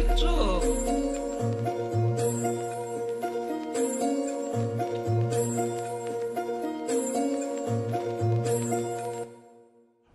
करायचो.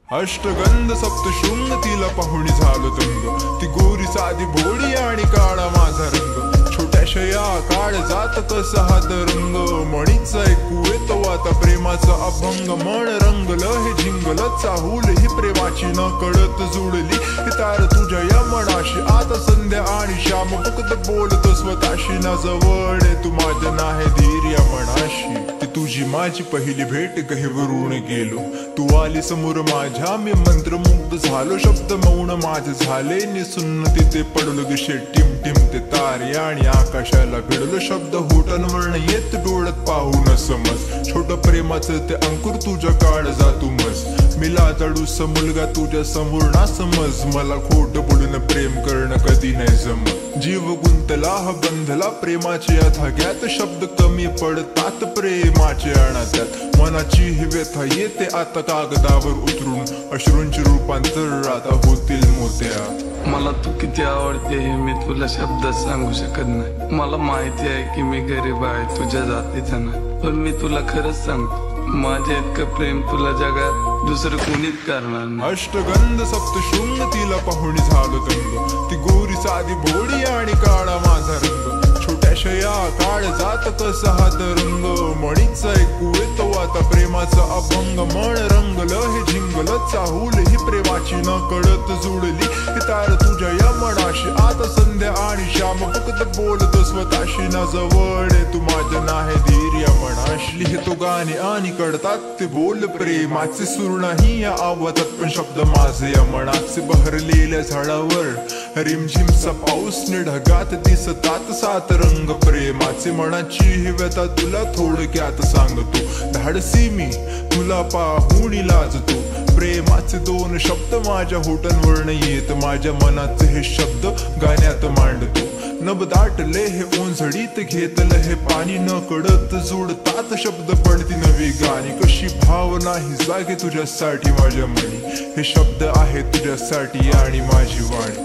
अष्टगंध सप्तशृंग तिला पाहुणी झालो दंग. ती गोरी साधी भोळी आणि काळा माझा रंग. छोट्याशया काळ जात कसा हा तरंग. मणीचा ऐकू येतो आता प्रेमाचा अभंग. मन रंगलं हे झिंगलं चाहूल ही प्रेमाची न कळत जुळली ही तार तुझ्या या मनाशी. आता संध्या आणि श्याम फक्त बोलतो स्वतःशी. ना जवळ तू माझ्या नाही धीर या मनाशी. ती तुझी माझी पहिली भेट गहिवरून गेलो. तू आली समोर माझ्या मी मंत्रमुग्ध झालो. शब्द मौन माझे झाले निसुन्न. तिथे पडलो गिशे टिम टिम ते तारे आणि आकाशाला भिडलो. शब्द होटांवरनं येत डोळ्यात पाहून समज. छोट प्रेमाचं ते अंकुर तुझ्या काळ जातू मज. मिला जाडूस मुलगा तुझ्या समोर ना समज. मला खोट बोलून प्रेम करणं कधी नाही जमत. जीव गुंतला हा बंधला प्रेमाच्या या धाग्यात. शब्द कमी पडतात प्रेमाचे अनाथ्यात. मनाची ही व्यथा येते आता कागदावर उतरून. अश्रूंचे रूपांतर आता होतील मोत्या. मला तू किती आवडते हे मी तुला शब्दात सांगू शकत नाही. मला माहिती आहे की मी गरीब आहे तुझ्या जातीचा नाही. पण मी तुला खरंच सांगतो माझे इतकं प्रेम तुला जगात दुसरं कोणीच करणार नाही. अष्टगंध सप्तशृंग तिला पाहुणी झालो दंग. ती गोरी साधी भोळी आणि काळा माझा रंग. छोट्याशया काळ जात कसा हा तरंग. मणीचा ऐकू येतो आता प्रेमाचा अभंग. मन रंगलं हे झिंगलं चाहूल ही प्रेमाची न कळत जुळली ही तार तुझ्या या मनाशी. आता संध्या आणि श्याम फक्त बोलतो स्वतःशी. ना जवळ तू माझ्या नाही धीर या मनाशी. लिहितो गाणे आणि कळतात ते बोल प्रेमाचे. सूर नाही या आवाजात पण शब्द माझे या मनाचे. बहरलेल्या झाडावर रिमझिमचा पाऊस ढगात दिसतात सात रंग प्रेमाचे. मनाची ही व्यथा तुला थोडक्यात सांगतो. धाडसी मी तुला पाहून लाजतो. प्रेमाचे दोन शब्द माझ्या होटांवरनं येत. माझ्या मनाचे हे शब्द गाण्यात मांडतो. नभ दाटले हे ओंझडीत घेतलं हे पाणी. न कळत जोडतात शब्द पडती नवी गाणी. कशी भावना ही जागे तुझ्यासाठी माझ्या मनी. हे शब्द आहे तुझ्यासाठी आणि माझी वाणी.